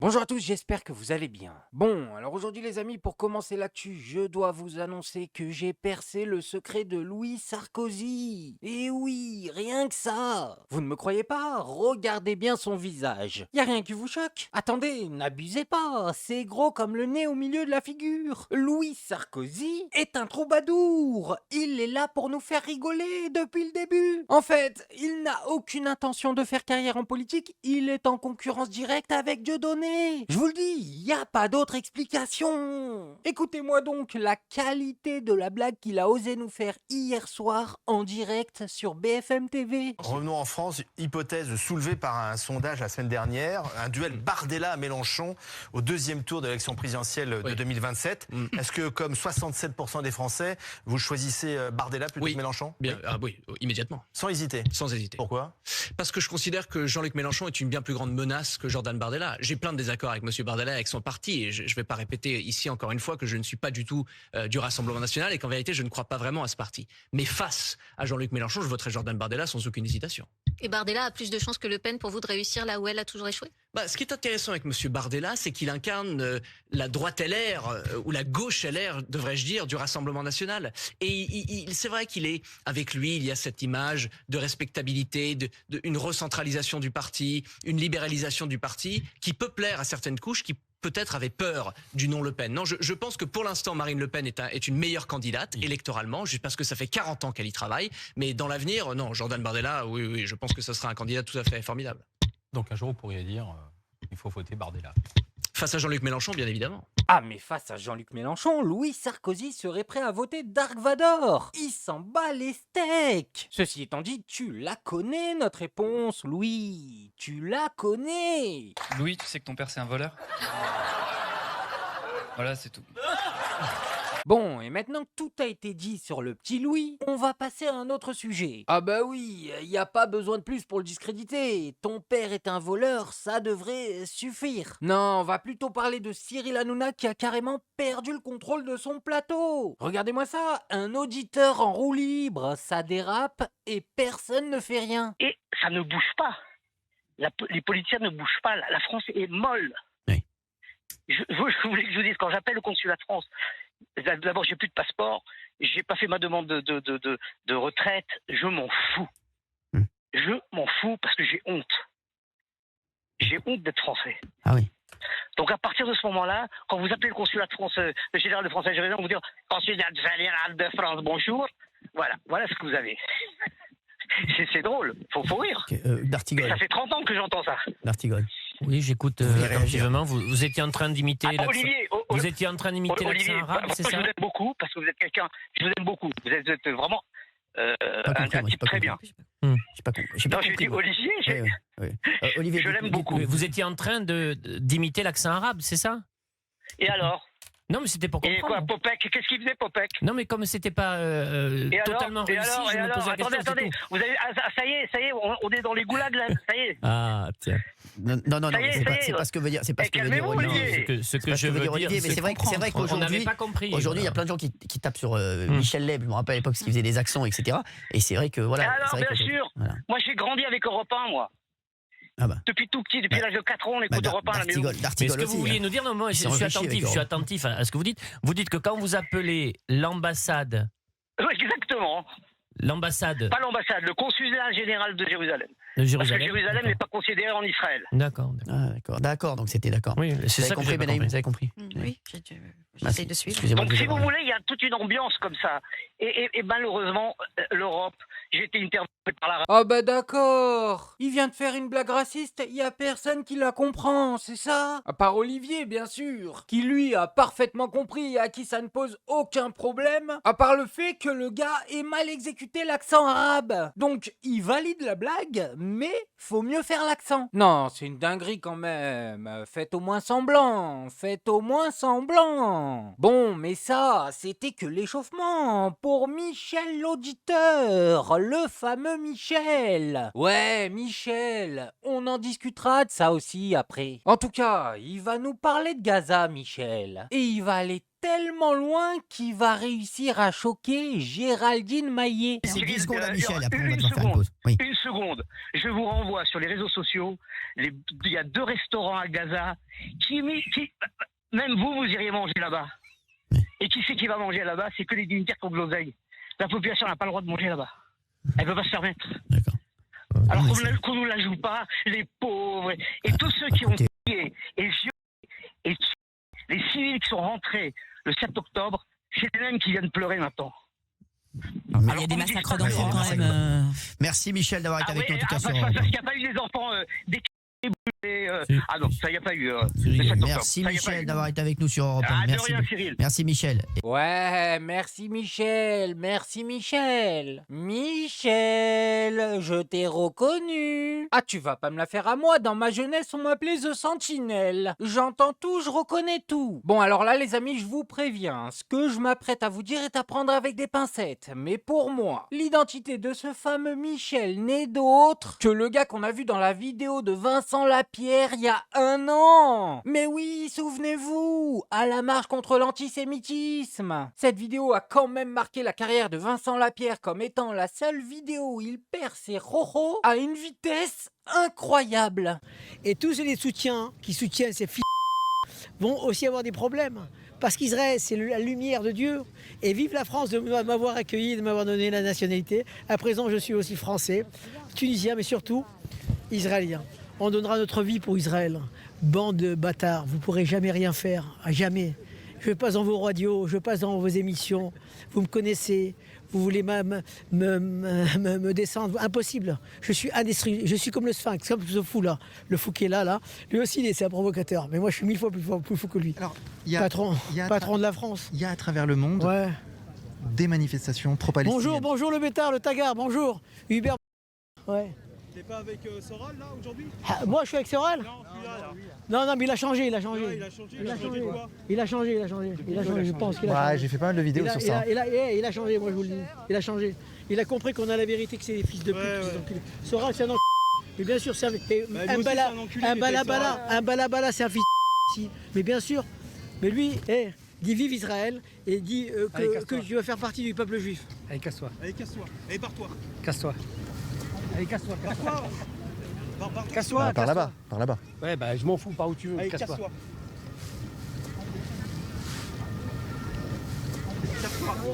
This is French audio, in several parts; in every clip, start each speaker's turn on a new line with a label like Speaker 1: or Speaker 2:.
Speaker 1: Bonjour à tous, j'espère que vous allez bien. Bon, alors aujourd'hui les amis, pour commencer l'actu, je dois vous annoncer que j'ai percé le secret de Louis Sarkozy. Et oui, rien que ça. Vous ne me croyez pas? Regardez bien son visage. Y a rien qui vous choque? Attendez, n'abusez pas, c'est gros comme le nez au milieu de la figure. Louis Sarkozy est un troubadour. Il est là pour nous faire rigoler depuis le début. En fait, il n'a aucune intention de faire carrière en politique, il est en concurrence directe avec Dieudonné. Je vous le dis, il n'y a pas d'autre explication. Écoutez-moi donc la qualité de la blague qu'il a osé nous faire hier soir en direct sur BFM TV.
Speaker 2: Revenons en France, hypothèse soulevée par un sondage la semaine dernière, un duel Bardella à Mélenchon au deuxième tour de l'élection présidentielle de 2027. Est-ce que, comme 67% des Français, vous choisissez Bardella plutôt que Mélenchon?
Speaker 3: Bien, oui, immédiatement,
Speaker 2: Sans hésiter.
Speaker 3: sans hésiter.
Speaker 2: Pourquoi?
Speaker 3: Parce que je considère que Jean-Luc Mélenchon est une bien plus grande menace que Jordan Bardella. J'ai plein de désaccords avec M. Bardella, avec son parti, et je ne vais pas répéter ici encore une fois que je ne suis pas du tout du Rassemblement National et qu'en vérité je ne crois pas vraiment à ce parti. Mais face à Jean-Luc Mélenchon, je voterai Jordan Bardella sans aucune hésitation.
Speaker 4: Et Bardella a plus de chances que Le Pen pour vous de réussir là où elle a toujours échoué?
Speaker 3: Ce qui est intéressant avec M. Bardella, c'est qu'il incarne la droite LR, ou la gauche LR, devrais-je dire, du Rassemblement National. Et c'est vrai qu'il est, avec lui, il y a cette image de respectabilité, une recentralisation du parti, une libéralisation du parti, qui peut plaire à certaines couches qui peut-être avaient peur du nom Le Pen. Non, je pense que pour l'instant, Marine Le Pen est une meilleure candidate électoralement, juste parce que ça fait 40 ans qu'elle y travaille. Mais dans l'avenir, non, Jordan Bardella, oui, je pense que ça sera un candidat tout à fait formidable.
Speaker 5: Donc un jour, vous pourriez dire il faut voter Bardella.
Speaker 3: Face à Jean-Luc Mélenchon, bien évidemment.
Speaker 1: Ah mais face à Jean-Luc Mélenchon, Louis Sarkozy serait prêt à voter Dark Vador. Il s'en bat les steaks. Ceci étant dit, tu la connais notre réponse, Louis. Tu la connais.
Speaker 6: Louis, tu sais que ton père c'est un voleur? Voilà, c'est tout.
Speaker 1: Bon, et maintenant que tout a été dit sur le petit Louis, on va passer à un autre sujet. Ah bah oui, y a pas besoin de plus pour le discréditer. Ton père est un voleur, ça devrait suffire. Non, on va plutôt parler de Cyril Hanouna qui a carrément perdu le contrôle de son plateau. Regardez-moi ça, un auditeur en roue libre, ça dérape et personne ne fait rien.
Speaker 7: Et ça ne bouge pas. Les politiciens ne bougent pas. La France est molle.
Speaker 3: Oui.
Speaker 7: Je voulais que je vous dise, quand j'appelle le consulat de France, d'abord, j'ai plus de passeport, j'ai pas fait ma demande de retraite, je m'en fous. Je m'en fous parce que j'ai honte. J'ai honte d'être français.
Speaker 3: Ah oui.
Speaker 7: Donc à partir de ce moment-là, quand vous appelez le consulat de France, le général de France à Jérusalem, vous dire consulat général de France, bonjour. Voilà ce que vous avez. C'est drôle, faut rire.
Speaker 8: D'Artigol.
Speaker 7: Ça fait 30 ans que j'entends ça.
Speaker 8: D'Artigol.
Speaker 5: Oui, j'écoute attentivement. Vous étiez en train d'imiter l'accent.
Speaker 7: Olivier,
Speaker 5: Vous étiez en train d'imiter l'accent
Speaker 7: Olivier,
Speaker 5: arabe, c'est
Speaker 7: je
Speaker 5: ça?
Speaker 7: vous aime beaucoup parce que vous êtes quelqu'un. Je vous aime beaucoup. Vous êtes vraiment un type très bien.
Speaker 8: J'ai pas compris.
Speaker 7: Non, j'ai dit Olivier.
Speaker 8: Oui. Olivier,
Speaker 7: Je l'aime beaucoup.
Speaker 5: Vous étiez en train d'imiter l'accent arabe, c'est ça?
Speaker 7: Et alors?
Speaker 5: Non, mais c'était pour
Speaker 7: Et quoi,
Speaker 5: comprendre.
Speaker 7: Popek? Qu'est-ce qu'il faisait, Popek?
Speaker 5: Non, mais comme c'était pas totalement réussi, je me posais la question.
Speaker 7: Attendez.
Speaker 5: c'est tout.
Speaker 7: Vous avez, ça y est, on est dans les goulags là. Ça y est.
Speaker 5: Ah, tiens.
Speaker 8: Non,
Speaker 7: Ça y est,
Speaker 8: c'est pas ce que veut dire. C'est pas ce que veut dire
Speaker 7: calmez-vous,
Speaker 8: Olivier.
Speaker 7: Olivier.
Speaker 5: Ce
Speaker 8: C'est
Speaker 5: que
Speaker 8: pas
Speaker 5: je veux dire,
Speaker 8: Olivier, mais c'est vrai
Speaker 5: comprendre.
Speaker 8: qu'aujourd'hui,
Speaker 5: On n'avait pas compris.
Speaker 8: Aujourd'hui, il y a plein de gens qui tapent sur Michel Leb. Je me rappelle à l'époque, parce qu'il faisait des accents, etc. Et c'est vrai que voilà.
Speaker 7: Et alors,
Speaker 8: c'est vrai
Speaker 7: bien sûr.
Speaker 8: Voilà.
Speaker 7: Moi, j'ai grandi avec Europe 1, moi.
Speaker 8: Ah bah.
Speaker 7: Depuis tout petit, depuis l'âge de 4 ans, on écoute Europe 1 à la maison.
Speaker 5: Mais ce
Speaker 8: D'Artigol
Speaker 5: que
Speaker 8: aussi.
Speaker 5: vous vouliez nous dire, non, moi, je suis attentif à ce que vous dites. Vous dites que quand vous appelez l'ambassade,
Speaker 7: Oui, exactement. Pas l'ambassade, le consulat général de Jérusalem.
Speaker 5: de
Speaker 7: Parce
Speaker 5: Jérusalem.
Speaker 7: que Jérusalem n'est pas considérée en Israël.
Speaker 5: D'accord.
Speaker 8: D'accord, donc c'était d'accord.
Speaker 5: Oui, c'est
Speaker 8: Vous
Speaker 5: ça
Speaker 8: avez
Speaker 5: que j'ai
Speaker 8: compris,
Speaker 5: pas
Speaker 8: Benaïm,
Speaker 5: compris.
Speaker 8: vous avez compris.
Speaker 4: Oui,
Speaker 8: Merci.
Speaker 4: j'essaie de suivre.
Speaker 8: Excusez-moi.
Speaker 7: Donc,
Speaker 8: de vous
Speaker 7: si vous
Speaker 8: avoir-
Speaker 7: voulez, il y a toute une ambiance comme ça. Et malheureusement, l'Europe, j'ai été interviewé par la
Speaker 1: Ah bah d'accord. Il vient de faire une blague raciste, y a personne qui la comprend, c'est ça? À part Olivier, bien sûr, qui lui a parfaitement compris et à qui ça ne pose aucun problème, à part le fait que le gars ait mal exécuté l'accent arabe. Donc, il valide la blague, mais faut mieux faire l'accent. Non, c'est une dinguerie quand même. Faites au moins semblant, Bon, mais ça, c'était que l'échauffement pour Michel l'auditeur, le fameux Michel. Ouais, Michel, on en discutera de ça aussi après. En tout cas, il va nous parler de Gaza, Michel. Et il va aller tellement loin qu'il va réussir à choquer Géraldine Maillet.
Speaker 8: C'est 10 secondes à Michel, après on va
Speaker 7: Une
Speaker 8: devoir faire une
Speaker 7: seconde.
Speaker 8: pause. Oui.
Speaker 7: Une seconde. Je vous renvoie sur les réseaux sociaux. Il y a 2 restaurants à Gaza même vous iriez manger là-bas. Et qui c'est qui va manger là-bas? C'est que les dignitaires qui ont de l'oseille. La population n'a pas le droit de manger là-bas. Elle ne peut pas se permettre.
Speaker 8: D'accord.
Speaker 7: Alors qu'on ne nous la joue pas, les pauvres et tous ceux qui ont tué et violé et tué les civils qui sont rentrés le 7 octobre, c'est les mêmes qui viennent pleurer maintenant.
Speaker 9: Il y a des massacres d'enfants quand même.
Speaker 8: Merci Michel d'avoir été avec nous en tout cas sur
Speaker 7: parce qu'il n'y a pas eu des enfants ah non, ça il n'y a pas eu.
Speaker 8: Merci Michel d'avoir été avec nous sur Europe 1. Merci.
Speaker 7: De rien, Cyril.
Speaker 8: Merci Michel.
Speaker 1: Ouais, merci Michel, merci Michel. Michel, je t'ai reconnu. Ah, tu vas pas me la faire à moi, dans ma jeunesse on m'appelait The Sentinelle. J'entends tout, je reconnais tout. Bon alors là les amis, je vous préviens, ce que je m'apprête à vous dire est à prendre avec des pincettes. Mais pour moi, l'identité de ce fameux Michel n'est d'autre que le gars qu'on a vu dans la vidéo de Vincent Lapierre il y a 1 an. Mais oui, souvenez-vous, à la marche contre l'antisémitisme. Cette vidéo a quand même marqué la carrière de Vincent Lapierre comme étant la seule vidéo où il perd ses rojos à une vitesse incroyable.
Speaker 10: Et tous les soutiens qui soutiennent ces filles vont aussi avoir des problèmes. Parce qu'Israël, c'est la lumière de Dieu. Et vive la France de m'avoir accueilli, de m'avoir donné la nationalité. À présent, je suis aussi français, tunisien, mais surtout israélien. On donnera notre vie pour Israël. Bande de bâtards, vous ne pourrez jamais rien faire, à jamais. Je passe dans vos radios, je passe dans vos émissions, vous me connaissez, vous voulez me descendre, impossible. Je suis indestructible, je suis comme le sphinx, comme ce fou là, le fou qui est là. Lui aussi, c'est un provocateur, mais moi je suis 1000 fois plus fou que lui. Alors, patron de la France.
Speaker 11: Il y a à travers le monde des manifestations pro-palestiniennes.
Speaker 10: Bonjour le bêtard, le tagare, bonjour. Hubert. Ouais.
Speaker 12: T'es pas avec Soral là aujourd'hui?
Speaker 10: Moi je suis avec Soral? Non, mais il a changé.
Speaker 12: Il a changé quoi?
Speaker 10: Je pense qu'il a changé.
Speaker 11: J'ai fait pas mal de vidéos sur ça.
Speaker 10: Il a changé, moi je vous le dis. Il a changé. Il a compris qu'on a la vérité, que c'est des fils de pute, ces enculés. Soral c'est un enculé. Mais bien sûr, c'est un balabala, c'est un fils de pute. Mais bien sûr. Mais lui, dit vive Israël et dit que tu vas faire partie du peuple juif. Allez, casse-toi.
Speaker 12: Allez, casse-toi. Allez, pars-toi.
Speaker 10: Casse-toi. Allez, casse-toi.
Speaker 12: Casse-toi.
Speaker 11: Par là-bas.
Speaker 10: Ouais, bah je m'en fous, par où tu veux.
Speaker 12: Allez, casse-toi.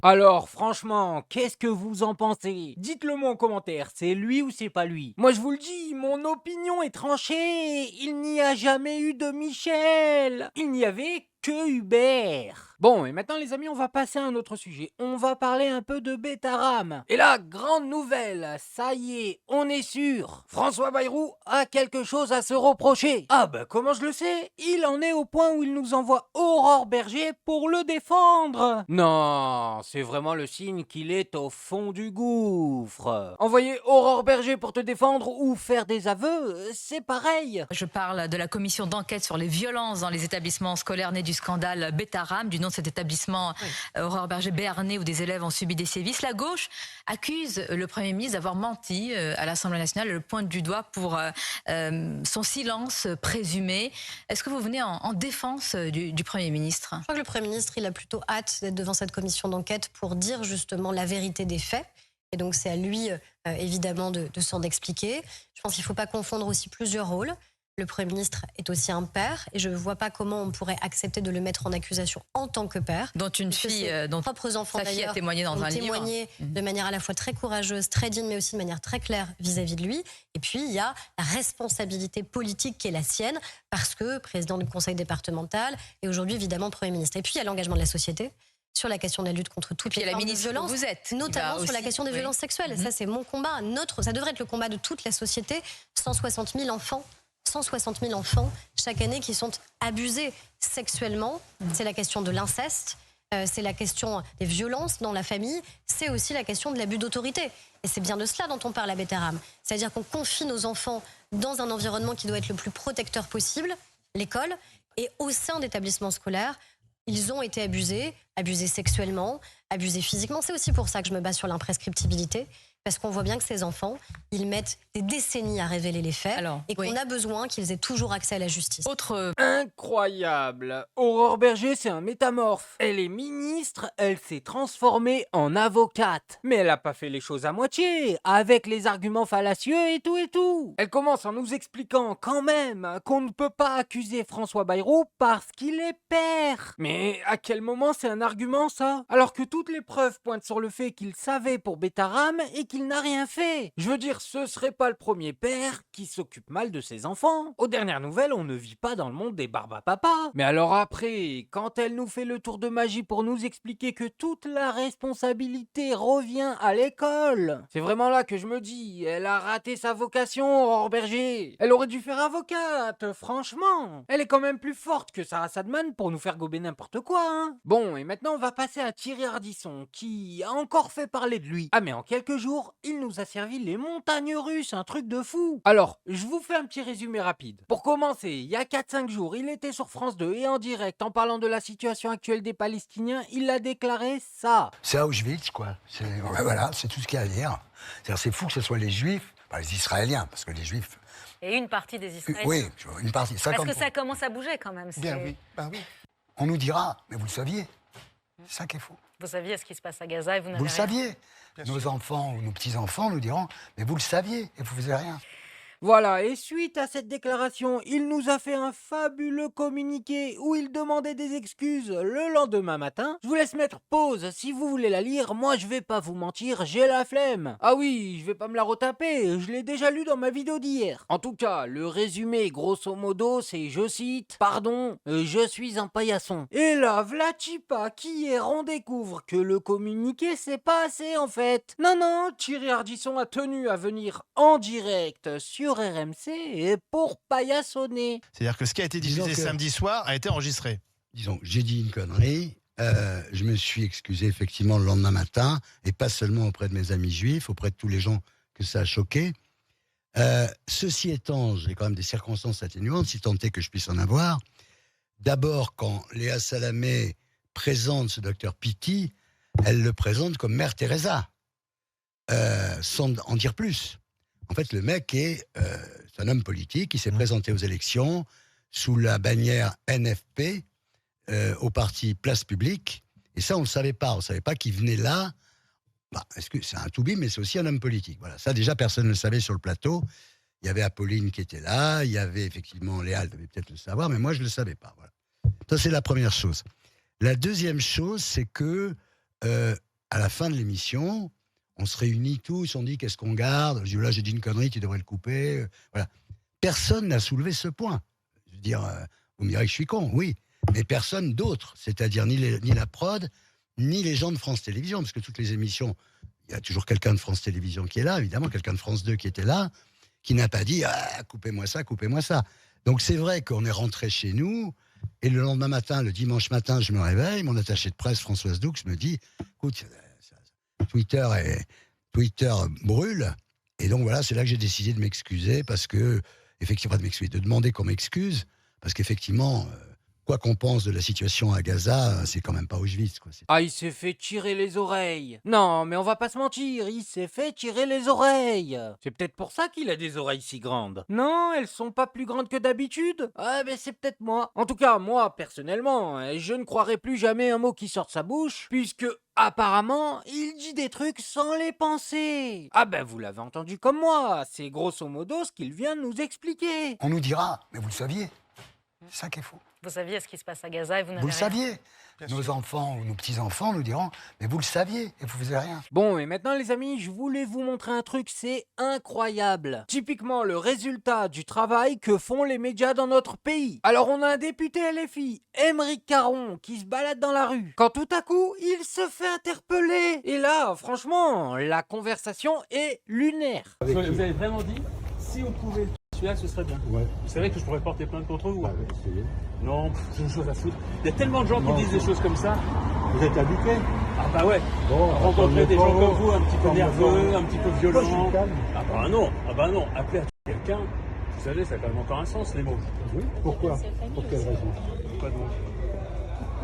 Speaker 1: Alors franchement, qu'est-ce que vous en pensez? Dites-le moi en commentaire, c'est lui ou c'est pas lui? Moi je vous le dis, mon opinion est tranchée, il n'y a jamais eu de Michel, il n'y avait que Hubert. Bon, et maintenant les amis, on va passer à un autre sujet. On va parler un peu de Betaram. Et là, grande nouvelle, ça y est, on est sûr. François Bayrou a quelque chose à se reprocher. Ah bah comment je le sais? Il en est au point où il nous envoie Aurore Berger pour le défendre. Non, c'est vraiment le signe qu'il est au fond du gouffre. Envoyer Aurore Berger pour te défendre ou faire des aveux, c'est pareil.
Speaker 9: Je parle de la commission d'enquête sur les violences dans les établissements scolaires nés du scandale Betaram, du nom de cet établissement Aurore Berger béarnais où des élèves ont subi des sévices. La gauche accuse le Premier ministre d'avoir menti à l'Assemblée nationale, le pointe du doigt pour son silence présumé. Est-ce que vous venez en défense du Premier ministre?
Speaker 13: Je crois que le Premier ministre, il a plutôt hâte d'être devant cette commission d'enquête pour dire justement la vérité des faits. Et donc c'est à lui, évidemment, de s'en expliquer. Je pense qu'il ne faut pas confondre aussi plusieurs rôles. Le Premier ministre est aussi un père et je ne vois pas comment on pourrait accepter de le mettre en accusation en tant que père.
Speaker 9: Dont une fille, dont
Speaker 13: propres enfants
Speaker 9: sa fille a témoigné dans un livre.
Speaker 13: Témoigné de manière à la fois très courageuse, très digne, mais aussi de manière très claire vis-à-vis de lui. Et puis il y a la responsabilité politique qui est la sienne parce que président du conseil départemental et aujourd'hui évidemment Premier ministre. Et puis il y a l'engagement de la société sur la question de la lutte contre toutes les formes de violence,
Speaker 9: vous êtes,
Speaker 13: notamment sur la question des violences sexuelles. Ça c'est mon combat, ça devrait être le combat de toute la société. 160 000 enfants chaque année qui sont abusés sexuellement. C'est la question de l'inceste, c'est la question des violences dans la famille, c'est aussi la question de l'abus d'autorité. Et c'est bien de cela dont on parle à Betaram. C'est-à-dire qu'on confie nos enfants dans un environnement qui doit être le plus protecteur possible, l'école, et au sein d'établissements scolaires, ils ont été abusés. abusés sexuellement, abusés physiquement. C'est aussi pour ça que je me base sur l'imprescriptibilité, parce qu'on voit bien que ces enfants, ils mettent des décennies à révéler les faits et qu'on a besoin qu'ils aient toujours accès à la justice.
Speaker 1: Incroyable. Aurore Berger, c'est un métamorphe. Elle est ministre, elle s'est transformée en avocate. Mais elle a pas fait les choses à moitié, avec les arguments fallacieux et tout et tout. Elle commence en nous expliquant quand même qu'on ne peut pas accuser François Bayrou parce qu'il est père. Mais à quel moment c'est un argument ça? Alors que toutes les preuves pointent sur le fait qu'il savait pour Betaram et qu'il n'a rien fait. Je veux dire, ce serait pas le premier père qui s'occupe mal de ses enfants. Aux dernières nouvelles, on ne vit pas dans le monde des barbapapas. Mais alors après, quand elle nous fait le tour de magie pour nous expliquer que toute la responsabilité revient à l'école, c'est vraiment là que je me dis, elle a raté sa vocation, Aurore Berger. Elle aurait dû faire avocate, franchement. Elle est quand même plus forte que Sarah Sadman pour nous faire gober n'importe quoi, hein. Bon, et maintenant on va passer à Thierry Ardisson, qui a encore fait parler de lui. Ah mais en quelques jours, il nous a servi les montagnes russes, un truc de fou. Alors, je vous fais un petit résumé rapide. Pour commencer, il y a 4-5 jours, il était sur France 2 et en direct, en parlant de la situation actuelle des Palestiniens, il a déclaré ça.
Speaker 14: C'est Auschwitz, quoi. Voilà, c'est tout ce qu'il y a à dire. C'est fou que ce soit les Juifs, les Israéliens, parce que les Juifs...
Speaker 15: Et une partie des Israéliens.
Speaker 14: Oui, une partie.
Speaker 15: Parce que ça commence à bouger quand même.
Speaker 14: Bien oui, oui. On nous dira, mais vous le saviez. C'est ça qui est faux.
Speaker 15: Vous saviez ce qui se passe à Gaza et vous n'avez
Speaker 14: Vous le
Speaker 15: rien.
Speaker 14: saviez. Nos enfants ou nos petits-enfants nous diront, mais vous le saviez et vous ne faisiez rien.
Speaker 1: Voilà, et suite à cette déclaration, il nous a fait un fabuleux communiqué où il demandait des excuses le lendemain matin. Je vous laisse mettre pause si vous voulez la lire, moi je vais pas vous mentir, j'ai la flemme. Ah oui, je vais pas me la retaper, je l'ai déjà lu dans ma vidéo d'hier. En tout cas, le résumé grosso modo c'est, je cite, « Pardon, je suis un paillasson ». Et là, v'là Chipa qui hier on découvre que le communiqué c'est pas assez en fait. Non, Thierry Ardisson a tenu à venir en direct sur RMC et pour paillassonner.
Speaker 2: C'est-à-dire que ce qui a été diffusé samedi soir a été enregistré.
Speaker 14: Disons, j'ai dit une connerie, je me suis excusé effectivement le lendemain matin, et pas seulement auprès de mes amis juifs, auprès de tous les gens que ça a choqué. Ceci étant, j'ai quand même des circonstances atténuantes, si tant est que je puisse en avoir. D'abord, quand Léa Salamé présente ce docteur Pitti, elle le présente comme Mère Teresa, sans en dire plus. En fait, le mec c'est un homme politique qui s'est présenté aux élections sous la bannière NFP au parti Place Publique. Et ça, on ne le savait pas. On ne savait pas qu'il venait là. Est-ce que c'est un toubib, mais c'est aussi un homme politique. Voilà. Ça, déjà, personne ne le savait sur le plateau. Il y avait Apolline qui était là. Il y avait effectivement Léa, elle devait peut-être le savoir, mais moi, je ne le savais pas. Voilà. Ça, c'est la première chose. La deuxième chose, c'est que à la fin de l'émission, on se réunit tous, on dit qu'est-ce qu'on garde. Je dis là, j'ai dit une connerie, tu devrais le couper. Voilà. Personne n'a soulevé ce point. Je veux dire, vous me direz que je suis con, oui, mais personne d'autre, c'est-à-dire ni la prod, ni les gens de France Télévisions, parce que toutes les émissions, il y a toujours quelqu'un de France Télévisions qui est là, évidemment, quelqu'un de France 2 qui était là, qui n'a pas dit coupez-moi ça, coupez-moi ça. Donc c'est vrai qu'on est rentré chez nous, et le lendemain matin, le dimanche matin, je me réveille, mon attaché de presse, Françoise Doux, me dit écoute, Twitter brûle, et donc voilà, c'est là que j'ai décidé de m'excuser, parce que, effectivement, de demander qu'on m'excuse, parce qu'effectivement, quoi qu'on pense de la situation à Gaza, c'est quand même pas Auschwitz, quoi.
Speaker 1: Ah, il s'est fait tirer les oreilles. Non, mais on va pas se mentir, il s'est fait tirer les oreilles. C'est peut-être pour ça qu'il a des oreilles si grandes. Non, elles sont pas plus grandes que d'habitude. Ah, ben c'est peut-être moi. En tout cas, moi, personnellement, je ne croirai plus jamais un mot qui sort de sa bouche, puisque apparemment, il dit des trucs sans les penser. Ah ben vous l'avez entendu comme moi, c'est grosso modo ce qu'il vient de nous expliquer.
Speaker 14: On nous dira, mais vous le saviez. C'est ça qui est faux.
Speaker 15: Vous saviez ce qui se passe à Gaza et vous n'avez
Speaker 14: Vous le
Speaker 15: rien.
Speaker 14: saviez. Nos enfants ou nos petits-enfants nous diront, mais vous le saviez et vous faisiez rien.
Speaker 1: Bon, et maintenant les amis, je voulais vous montrer un truc, c'est incroyable. Typiquement le résultat du travail que font les médias dans notre pays. Alors on a un député LFI, Aymeric Caron, qui se balade dans la rue. Quand tout à coup, il se fait interpeller. Et là, franchement, la conversation est lunaire.
Speaker 12: Vous avez vraiment dit, si on pouvait celui-là, ce serait bien. Ouais. Vous savez que je pourrais porter plainte contre vous. Non, j'ai une chose à foutre. Il y a tellement de gens qui disent des choses comme ça. Vous êtes habitués. Ah bah ouais. Bon, rencontrer des gens comme vous, un petit peu nerveux, un petit peu violents. Ah bah non. Appeler à quelqu'un, vous savez, ça a quand même encore un sens, les mots. Oui. Pourquoi? Pour quelle raison? Pourquoi donc?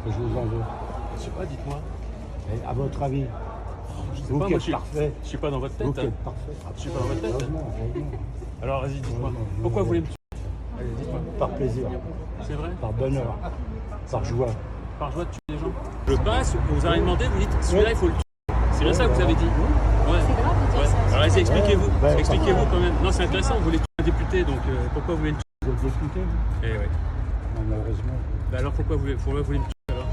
Speaker 12: Je vous en veux. Je sais pas, dites-moi.
Speaker 16: Et à votre avis,
Speaker 12: Je sais
Speaker 16: vous
Speaker 12: pas,
Speaker 16: qui
Speaker 12: moi
Speaker 16: êtes parfait.
Speaker 12: je suis pas dans votre tête.
Speaker 16: Vous qui
Speaker 12: hein.
Speaker 16: êtes parfait.
Speaker 12: Je suis pas dans votre tête.
Speaker 16: Heureusement, heureusement.
Speaker 12: Alors vas-y, dites-moi. Pourquoi vous voulez me tuer? Allez, dites-moi.
Speaker 16: Par plaisir,
Speaker 12: C'est vrai?
Speaker 16: par bonheur, par joie.
Speaker 12: Par joie de tuer les gens. Je passe, vous avez demandé, vous dites celui-là il faut le tuer. C'est bien ça que vous avez dit. Ouais.
Speaker 13: C'est grave de dire ça.
Speaker 12: Alors allez, expliquez-vous.
Speaker 16: Ouais,
Speaker 12: Expliquez-vous quand même. Non, c'est intéressant, vous voulez tuer un député, donc pourquoi vous voulez le tuer?
Speaker 16: Vous êtes député, vous?
Speaker 12: Eh ouais.
Speaker 16: Non, malheureusement.
Speaker 12: Bah alors pourquoi vous voulez me tuer alors?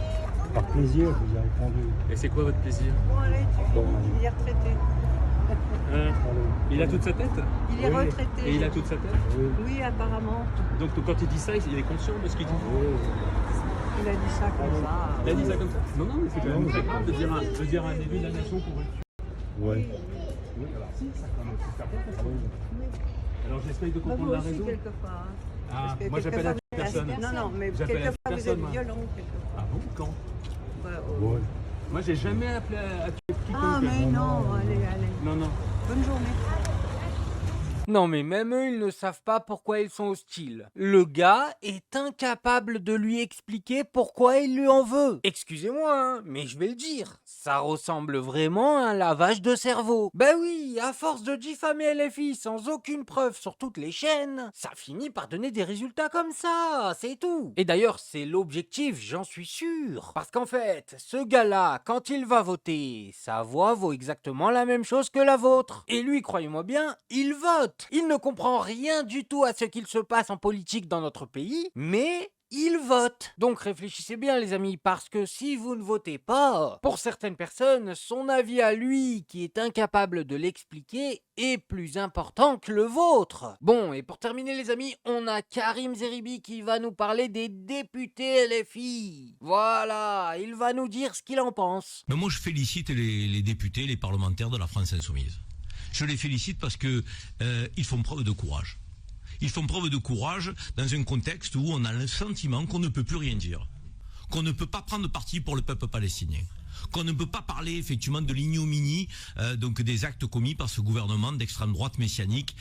Speaker 16: Par plaisir, je vous ai répondu.
Speaker 12: Et c'est quoi votre plaisir?
Speaker 17: Bon, allez,
Speaker 16: Bon,
Speaker 17: il est retraité.
Speaker 12: Hein?
Speaker 16: allez.
Speaker 12: Il a toute sa tête?
Speaker 17: Il est
Speaker 16: Oui.
Speaker 17: retraité.
Speaker 12: Et il a toute sa tête?
Speaker 16: Oui,
Speaker 17: Oui, apparemment.
Speaker 12: Donc quand il dit ça, il est conscient de ce qu'il dit?
Speaker 16: oui.
Speaker 17: Il a dit ça comme ça.
Speaker 12: Il a dit ça comme ça? Non, non, mais c'est quand même très grave de dire à un élu de la nation qu'on veut le tuer.
Speaker 16: Ouais.
Speaker 12: Oui, alors si, ça quand même, c'est super bien. Alors j'essaye de
Speaker 17: Bah,
Speaker 12: comprendre
Speaker 17: vous
Speaker 12: la
Speaker 17: aussi,
Speaker 12: raison.
Speaker 17: quelquefois. Hein.
Speaker 12: Ah,
Speaker 17: Parce que
Speaker 12: moi j'appelle à
Speaker 17: quelquefois,
Speaker 12: toute personne.
Speaker 17: Non, non, mais
Speaker 12: J'appelle à
Speaker 17: quelquefois
Speaker 12: toute
Speaker 17: vous
Speaker 12: personne,
Speaker 17: êtes
Speaker 12: moi.
Speaker 17: violent. Quelquefois.
Speaker 12: Ah bon? Quand?
Speaker 17: Bah,
Speaker 16: Ouais.
Speaker 12: Moi j'ai jamais appelé à tuer quiconque.
Speaker 17: Ah, mais non, allez, allez.
Speaker 12: Non, non.
Speaker 17: Bonne journée.
Speaker 1: Non mais même eux, ils ne savent pas pourquoi ils sont hostiles. Le gars est incapable de lui expliquer pourquoi il lui en veut. Excusez-moi, hein, mais je vais le dire. Ça ressemble vraiment à un lavage de cerveau. Ben oui, à force de diffamer LFI sans aucune preuve sur toutes les chaînes, ça finit par donner des résultats comme ça, c'est tout. Et d'ailleurs, c'est l'objectif, j'en suis sûr. Parce qu'en fait, ce gars-là, quand il va voter, sa voix vaut exactement la même chose que la vôtre. Et lui, croyez-moi bien, il vote. Il ne comprend rien du tout à ce qu'il se passe en politique dans notre pays, mais il vote. Donc réfléchissez bien les amis, parce que si vous ne votez pas, pour certaines personnes, son avis à lui, qui est incapable de l'expliquer, est plus important que le vôtre. Bon, et pour terminer les amis, on a Karim Zeribi qui va nous parler des députés LFI. Voilà, il va nous dire ce qu'il en pense.
Speaker 18: Mais moi je félicite les députés, les parlementaires de la France Insoumise. Je les félicite parce que ils font preuve de courage. Ils font preuve de courage dans un contexte où on a le sentiment qu'on ne peut plus rien dire, qu'on ne peut pas prendre parti pour le peuple palestinien, qu'on ne peut pas parler effectivement de l'ignominie donc des actes commis par ce gouvernement d'extrême droite messianique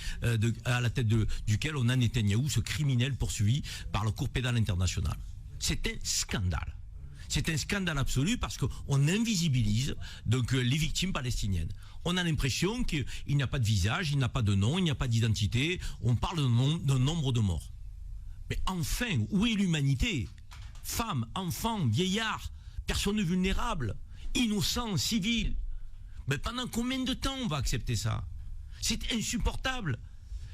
Speaker 18: à la tête duquel on a Netanyahou, ce criminel poursuivi par la Cour pénale internationale. C'est un scandale. C'est un scandale absolu parce qu'on invisibilise donc les victimes palestiniennes. On a l'impression qu'il n'y a pas de visage, il n'y a pas de nom, il n'y a pas d'identité. On parle d'un nombre de morts. Mais enfin, où est l'humanité? Femmes, enfants, vieillards, personnes vulnérables, innocents, civils. Mais pendant combien de temps on va accepter ça? C'est insupportable.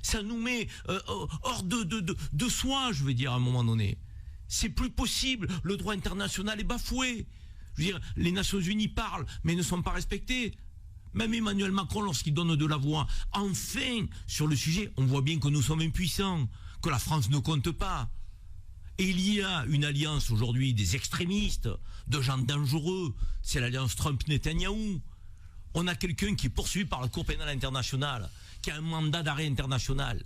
Speaker 18: Ça nous met hors de soi, je veux dire, à un moment donné. C'est plus possible. Le droit international est bafoué. Je veux dire, les Nations Unies parlent, mais ne sont pas respectées. Même Emmanuel Macron, lorsqu'il donne de la voix, enfin, sur le sujet, on voit bien que nous sommes impuissants, que la France ne compte pas. Et il y a une alliance aujourd'hui des extrémistes, de gens dangereux. C'est l'alliance Trump-Netanyahou. On a quelqu'un qui est poursuivi par la Cour pénale internationale, qui a un mandat d'arrêt international,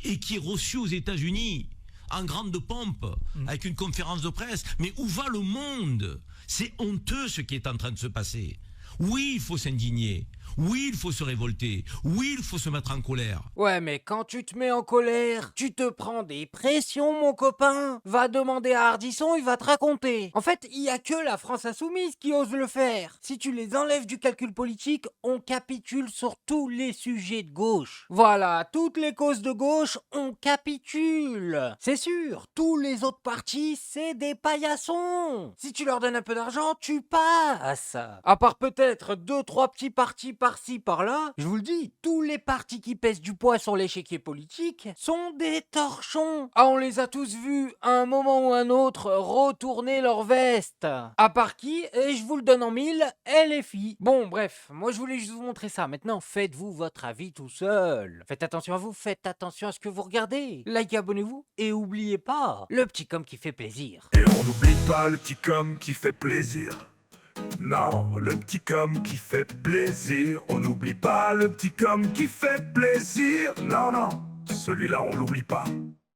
Speaker 18: et qui est reçu aux États-Unis en grande pompe, avec une conférence de presse. Mais où va le monde? C'est honteux ce qui est en train de se passer. Oui, il faut s'indigner. Oui, il faut se révolter. Oui, il faut se mettre en colère.
Speaker 1: Ouais, mais quand tu te mets en colère, tu te prends des pressions, mon copain. Va demander à Ardisson, il va te raconter. En fait, il y a que la France Insoumise qui ose le faire. Si tu les enlèves du calcul politique, on capitule sur tous les sujets de gauche. Voilà, toutes les causes de gauche, on capitule. C'est sûr, tous les autres partis, c'est des paillassons. Si tu leur donnes un peu d'argent, tu passes. À part peut-être 2-3 petits partis par-ci, par-là, je vous le dis, tous les partis qui pèsent du poids sur l'échiquier politique sont des torchons. Ah, on les a tous vus, à un moment ou un autre, retourner leur veste. À part qui, et je vous le donne en mille, LFI. Bon, bref, moi je voulais juste vous montrer ça. Maintenant, faites-vous votre avis tout seul. Faites attention à vous, faites attention à ce que vous regardez. Likez, abonnez-vous, et oubliez pas, le petit com qui fait plaisir.
Speaker 19: Et on n'oublie pas le petit com qui fait plaisir. Non, le petit com qui fait plaisir. On n'oublie pas le petit com qui fait plaisir. Non, non, celui-là on l'oublie pas.